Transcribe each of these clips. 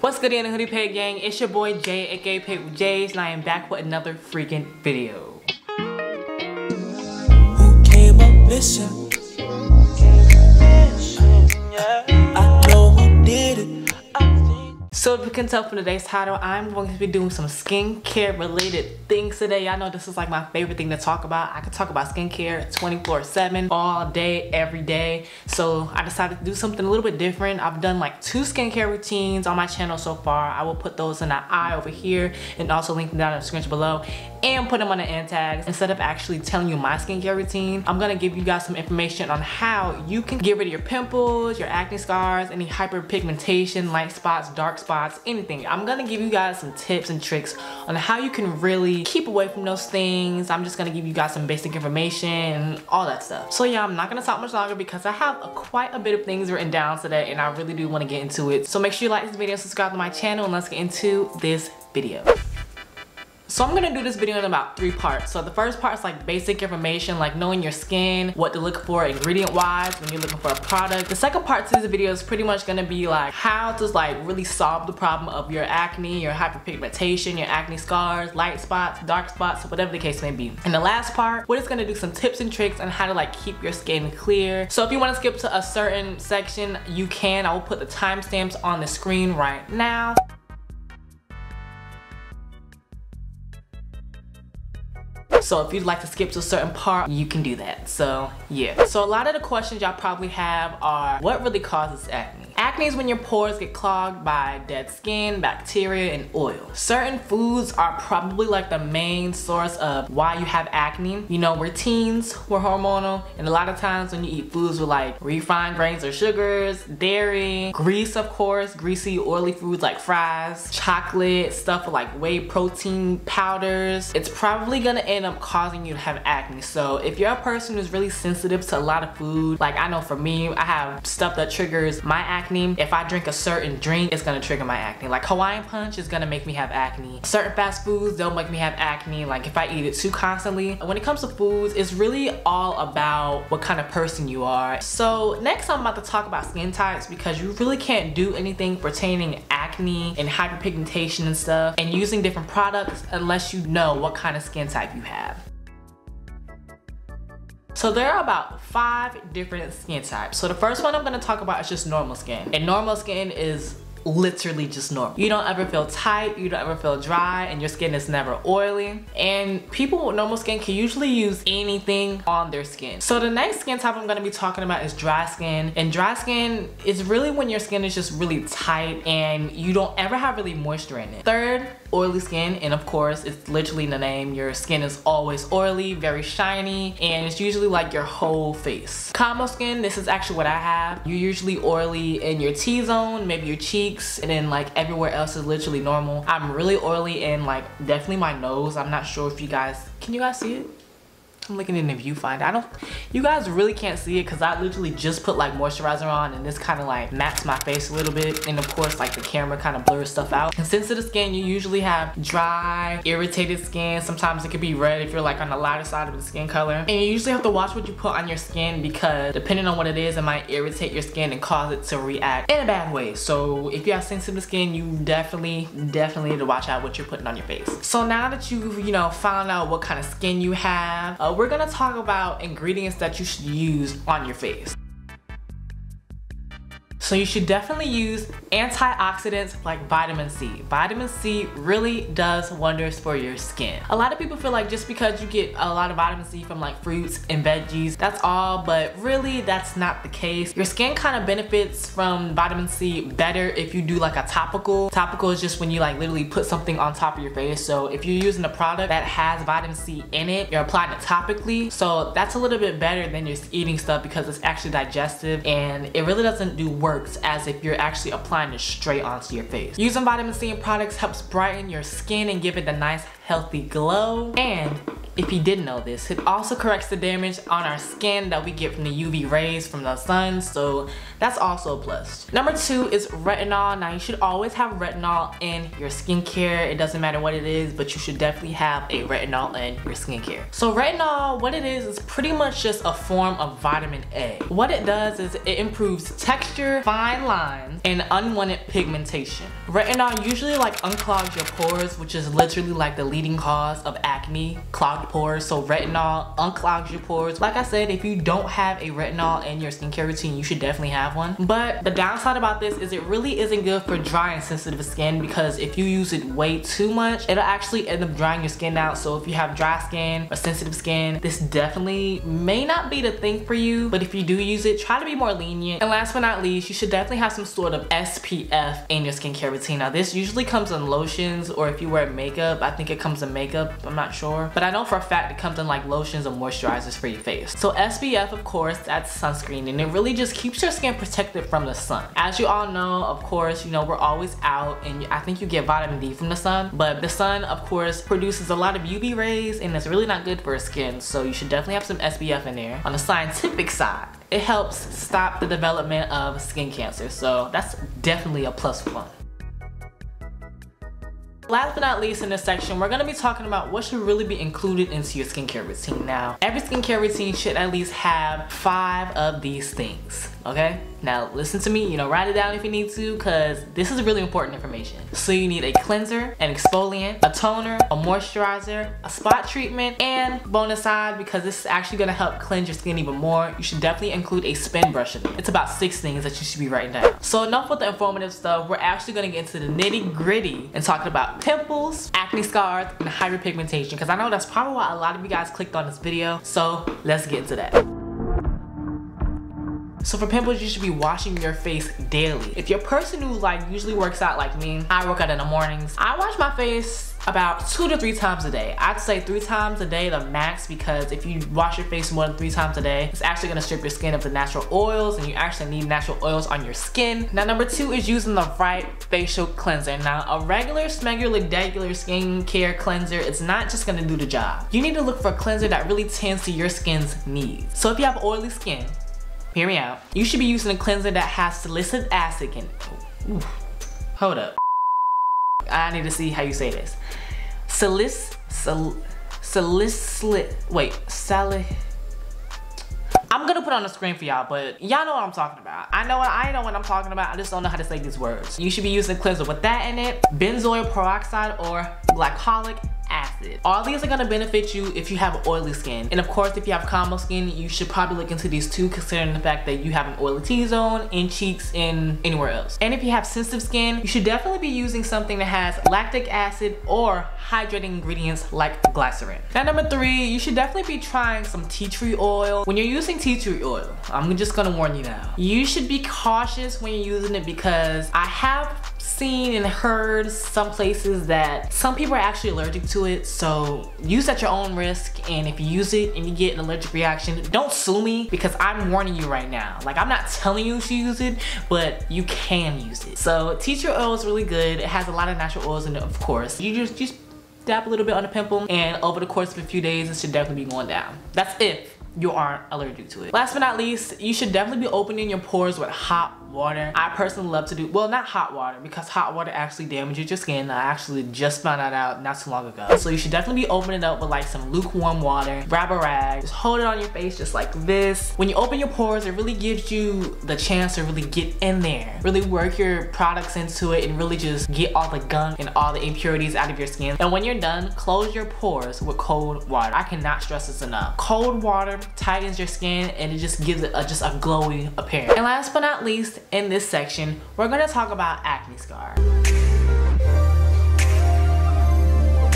What's good in the Hoodie Pig gang? It's your boy Jay, aka Pig with Jays, and I am back with another freaking video. Who came up missing? I know who did it. So if you can tell from today's title, I'm going to be doing some skincare related things today. I know this is like my favorite thing to talk about. I could talk about skincare 24/7, all day, every day. So I decided to do something a little bit different. I've done like 2 skincare routines on my channel so far. I will put those in the eye over here and also link them down in the description below and put them on the end tags. Instead of actually telling you my skincare routine, I'm gonna give you guys some information on how you can get rid of your pimples, your acne scars, any hyperpigmentation, light spots, dark spots, anything. I'm gonna give you guys some tips and tricks on how you can really keep away from those things. I'm just gonna give you guys some basic information and all that stuff. So yeah, I'm not gonna talk much longer because I have quite a bit of things written down today and I really do wanna get into it. So make sure you like this video, subscribe to my channel, and let's get into this video. So I'm gonna do this video in about 3 parts. So the first part is like basic information, like knowing your skin, what to look for ingredient wise when you're looking for a product. The second part to this video is pretty much gonna be like how to like really solve the problem of your acne, your hyperpigmentation, your acne scars, light spots, dark spots, whatever the case may be. And the last part, we're just gonna do some tips and tricks on how to like keep your skin clear. So if you wanna skip to a certain section, you can. I will put the timestamps on the screen right now. So if you'd like to skip to a certain part, you can do that. So yeah. So a lot of the questions y'all probably have are, what really causes acne? Acne is when your pores get clogged by dead skin, bacteria, and oil. Certain foods are probably like the main source of why you have acne. You know, we're teens, we're hormonal, and a lot of times when you eat foods with like refined grains or sugars, dairy, grease of course, greasy, oily foods like fries, chocolate, stuff with like whey protein powders, it's probably gonna end up causing you to have acne. So if you're a person who's really sensitive to a lot of food, like I know for me, I have stuff that triggers my acne. If I drink a certain drink, it's gonna trigger my acne. Like Hawaiian Punch is gonna make me have acne. Certain fast foods, they'll make me have acne. Like if I eat it too constantly. When it comes to foods, it's really all about what kind of person you are. So next I'm about to talk about skin types because you really can't do anything pertaining acne and hyperpigmentation and stuff and using different products unless you know what kind of skin type you have. So there are about 5 different skin types. So the first one I'm gonna talk about is just normal skin. And normal skin is literally just normal. You don't ever feel tight, you don't ever feel dry, and your skin is never oily. And people with normal skin can usually use anything on their skin. So the next skin type I'm gonna be talking about is dry skin. And dry skin is really when your skin is just really tight and you don't ever have really moisture in it. Third, oily skin, and of course it's literally in the name, your skin is always oily, very shiny, and it's usually like your whole face. Combo skin, this is actually what I have. You're usually oily in your T-zone, maybe your cheeks, and then like everywhere else is literally normal. I'm really oily in like definitely my nose. I'm not sure if you guys, can you guys see it? I'm looking in the viewfinder. You guys really can't see it because I literally just put like moisturizer on and this kind of like mattes my face a little bit, and of course like the camera kind of blurs stuff out. And sensitive skin, you usually have dry, irritated skin. Sometimes it could be red if you're like on the lighter side of the skin color. And you usually have to watch what you put on your skin because depending on what it is, it might irritate your skin and cause it to react in a bad way. So if you have sensitive skin, you definitely need to watch out what you're putting on your face. So now that you've, you know, found out what kind of skin you have, we're gonna talk about ingredients that you should use on your face. So you should definitely use antioxidants like vitamin C. Vitamin C really does wonders for your skin. A lot of people feel like just because you get a lot of vitamin C from like fruits and veggies, that's all, but really that's not the case. Your skin kind of benefits from vitamin C better if you do like a topical. Topical is just when you like literally put something on top of your face. So if you're using a product that has vitamin C in it, you're applying it topically. So that's a little bit better than just eating stuff because it's actually digestive and it really doesn't do work as if you're actually applying it straight onto your face. Using vitamin C in products helps brighten your skin and give it a nice healthy glow. And if you didn't know this, it also corrects the damage on our skin that we get from the UV rays from the sun. So That's also a plus. Number 2 is retinol. Now you should always have retinol in your skincare. It doesn't matter what it is, but you should definitely have a retinol in your skincare. So retinol, what it is pretty much just a form of vitamin A. What it does is it improves texture, fine lines, and unwanted pigmentation. Retinol usually like unclogs your pores, which is literally like the leading cause of acne, clogged pores. So retinol unclogs your pores. Like I said, if you don't have a retinol in your skincare routine, you should definitely have one. But the downside about this is it really isn't good for dry and sensitive skin, because if you use it way too much, it'll actually end up drying your skin out. So if you have dry skin or sensitive skin, this definitely may not be the thing for you. But if you do use it, try to be more lenient. And last but not least, you should definitely have some sort of SPF in your skincare routine. Now this usually comes in lotions, or if you wear makeup, I think it comes in makeup, I'm not sure. But I know for a fact it comes in like lotions or moisturizers for your face. So SPF, of course, that's sunscreen, and it really just keeps your skin protected from the sun. As you all know, of course, you know, we're always out, and I think you get vitamin D from the sun, but the sun, of course, produces a lot of UV rays, and it's really not good for your skin. So you should definitely have some SPF in there. On the scientific side, it helps stop the development of skin cancer. So that's definitely a plus one. Last but not least in this section, we're gonna be talking about what should really be included into your skincare routine. Now, every skincare routine should at least have 5 of these things, okay? Now, listen to me, you know, write it down if you need to, because this is really important information. So you need a cleanser, an exfoliant, a toner, a moisturizer, a spot treatment, and bonus side, because this is actually gonna help cleanse your skin even more, you should definitely include a spin brush in it. It's about 6 things that you should be writing down. So enough with the informative stuff, we're actually gonna get into the nitty gritty and talking about pimples, acne scars, and hyperpigmentation, because I know that's probably why a lot of you guys clicked on this video. So let's get to that. So for pimples, you should be washing your face daily. If you're a person who like usually works out like me, I work out in the mornings, I wash my face about 2 to 3 times a day. I'd say 3 times a day the max, because if you wash your face more than 3 times a day, it's actually gonna strip your skin of the natural oils, and you actually need natural oils on your skin. Now number 2 is using the right facial cleanser. Now a regular smegular skincare cleanser, it's not just gonna do the job. You need to look for a cleanser that really tends to your skin's needs. So if you have oily skin, hear me out, you should be using a cleanser that has salicylic acid in it. Ooh. Hold up. I need to see how you say this. I'm gonna put it on the screen for y'all, but y'all know what I'm talking about. I know what I'm talking about. I just don't know how to say these words. You should be using a cleanser with that in it, benzoyl peroxide or glycolic acid. All these are gonna benefit you if you have oily skin. And of course, if you have combo skin, you should probably look into these too, considering the fact that you have an oily T-zone, in cheeks, and anywhere else. And if you have sensitive skin, you should definitely be using something that has lactic acid or hydrating ingredients like glycerin. Now number 3, you should definitely be trying some tea tree oil. When you're using tea tree oil, I'm just gonna warn you now, you should be cautious when you're using it, because I have seen and heard some places that some people are actually allergic to it. So use at your own risk, and if you use it and you get an allergic reaction, don't sue me, because I'm warning you right now. Like, I'm not telling you to use it, but you can use it. So tea tree oil is really good. It has a lot of natural oils in it, of course. You just dab a little bit on the pimple, and over the course of a few days, it should definitely be going down. That's if you aren't allergic to it. Last but not least, you should definitely be opening your pores with hot water. I personally love to do, well, not hot water, because hot water actually damages your skin. I actually just found that out not too long ago. So you should definitely be opening it up with like some lukewarm water. Grab a rag, just hold it on your face just like this. When you open your pores, it really gives you the chance to really get in there, really work your products into it, and really just get all the gunk and all the impurities out of your skin. And when you're done, close your pores with cold water. I cannot stress this enough. Cold water tightens your skin, and it just gives it just a glowy appearance. And last but not least, in this section, we're gonna talk about acne scar.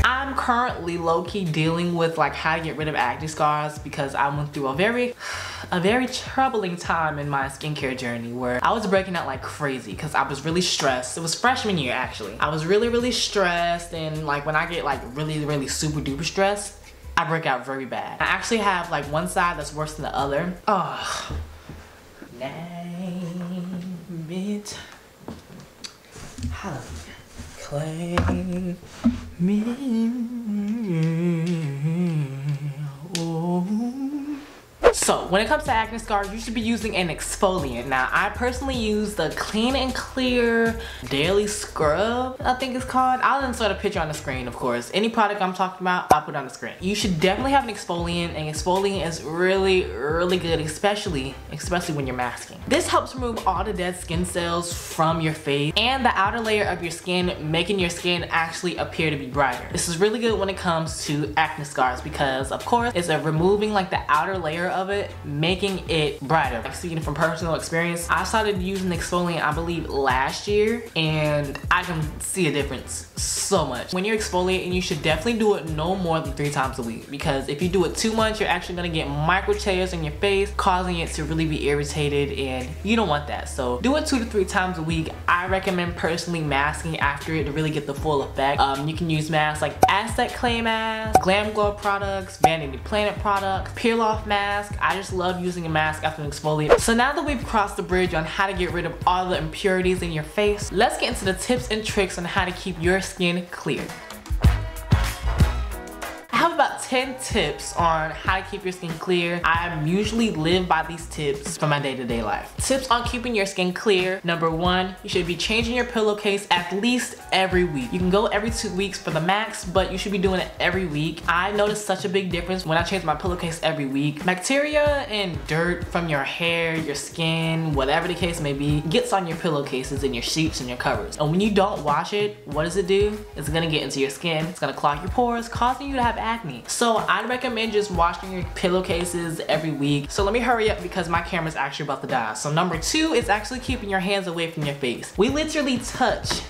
I'm currently low-key dealing with like how to get rid of acne scars, because I went through a very troubling time in my skincare journey where I was breaking out like crazy because I was really stressed. It was freshman year actually. I was really stressed, and like when I get like really super duper stressed, I break out very bad. I actually have like one side that's worse than the other. Oh, name it. Hallelujah. Claim me. Oh. So When it comes to acne scars, you should be using an exfoliant. Now, I personally use the Clean and Clear Daily Scrub, I think it's called. I'll insert a picture on the screen, of course. Any product I'm talking about, I'll put on the screen. You should definitely have an exfoliant, and exfoliant is really, really good, especially when you're masking. This helps remove all the dead skin cells from your face and the outer layer of your skin, making your skin actually appear to be brighter. This is really good when it comes to acne scars because, of course, it's removing like the outer layer of it, making it brighter. Like, speaking from personal experience, I started using exfoliant, I believe, last year, and I can see a difference so much. When you're exfoliating, you should definitely do it no more than 3 times a week, because if you do it too much, you're actually gonna get micro tears in your face, causing it to really be irritated, and you don't want that. So do it 2 to 3 times a week. I recommend personally masking after it to really get the full effect. You can use masks like Aztec Clay Mask, Glam Glow products, Vanity Planet products, peel off mask. I just love using a mask after an exfoliant. So now that we've crossed the bridge on how to get rid of all the impurities in your face, let's get into the tips and tricks on how to keep your skin clear. I have about 10 tips on how to keep your skin clear. I usually live by these tips for my day-to-day life. Tips on keeping your skin clear. Number 1, you should be changing your pillowcase at least every week. You can go every 2 weeks for the max, but you should be doing it every week. I noticed such a big difference when I change my pillowcase every week. Bacteria and dirt from your hair, your skin, whatever the case may be, gets on your pillowcases and your sheets and your covers. And when you don't wash it, what does it do? It's gonna get into your skin. It's gonna clog your pores, causing you to have acne. So I'd recommend just washing your pillowcases every week. So let me hurry up because my camera's actually about to die. So number 2 is actually keeping your hands away from your face. We literally touch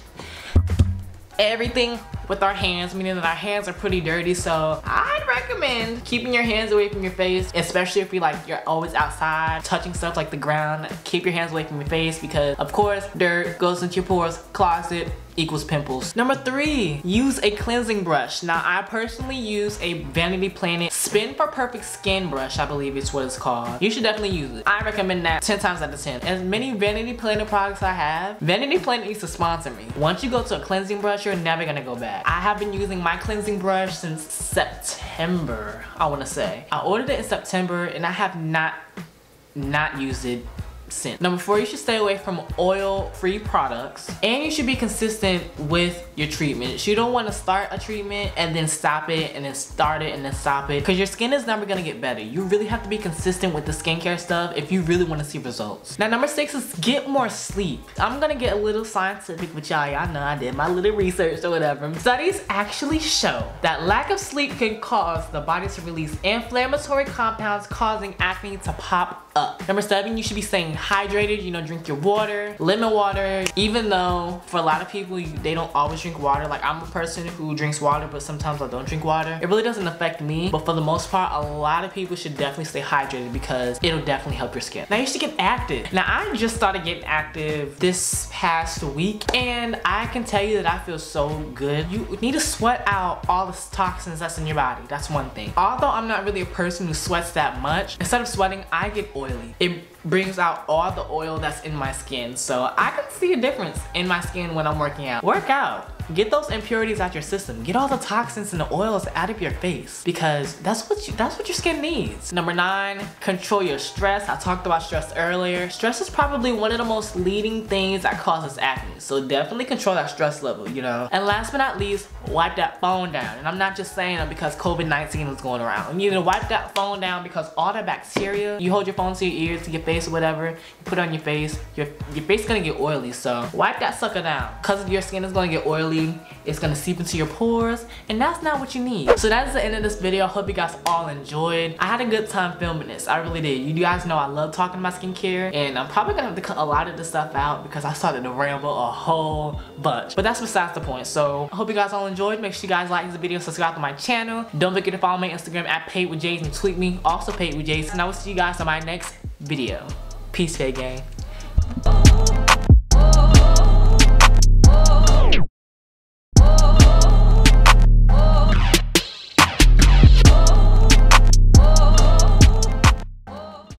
everything with our hands, meaning that our hands are pretty dirty. So I'd recommend keeping your hands away from your face, especially if you're always outside touching stuff like the ground. Keep your hands away from your face because, of course, dirt goes into your pores, clogs it, equals pimples. Number 3, use a cleansing brush. Now, I personally use a Vanity Planet Spin for Perfect Skin brush, I believe it's what it's called. You should definitely use it. I recommend that 10 times out of 10. As many Vanity Planet products I have, Vanity Planet needs to sponsor me. Once you go to a cleansing brush, you're never gonna go back. I have been using my cleansing brush since September, I wanna say. I ordered it in September and I have not used it since. Number 4, you should stay away from oil-free products, and you should be consistent with your treatments. You don't want to start a treatment and then stop it, and then start it and then stop it, because your skin is never gonna get better. You really have to be consistent with the skincare stuff if you really want to see results. Now, number 6 is get more sleep. I'm gonna get a little scientific with y'all. Y'all know I did my little research or whatever. Studies actually show that lack of sleep can cause the body to release inflammatory compounds, causing acne to pop up. Number 7, you should be staying hydrated. You know, drink your water, lemon water. Even though for a lot of people they don't always drink water. Like, I'm a person who drinks water, but sometimes I don't drink water. It really doesn't affect me, but for the most part, a lot of people should definitely stay hydrated because it'll definitely help your skin. Now, you should get active. Now, I just started getting active this past week, and I can tell you that I feel so good. You need to sweat out all the toxins that's in your body. That's one thing. Although I'm not really a person who sweats that much, instead of sweating, I get oily. It brings out all the oil that's in my skin, so I can see a difference in my skin when I'm working out. Work out. Get those impurities out your system. Get all the toxins and the oils out of your face, because that's what your skin needs. Number 9, control your stress. I talked about stress earlier. Stress is probably one of the most leading things that causes acne, so definitely control that stress level, you know. And last but not least, wipe that phone down. And I'm not just saying that because COVID-19 is going around. You need to wipe that phone down because all that bacteria, you hold your phone to your ears, to your face or whatever, you put it on your face, your face is gonna get oily. So wipe that sucker down, because your skin is gonna get oily. It's gonna seep into your pores, and that's not what you need. So that's the end of this video. I hope you guys all enjoyed. I had a good time filming this. I really did. You guys know I love talking about skincare, and I'm probably gonna have to cut a lot of this stuff out because I started to ramble a whole bunch. But that's besides the point. So I hope you guys all enjoyed. Make sure you guys like this video, subscribe to my channel. Don't forget to follow my Instagram at paidwithjayye and tweet me, also paidwithjayye. And I will see you guys on my next video. Peace, Faye gang.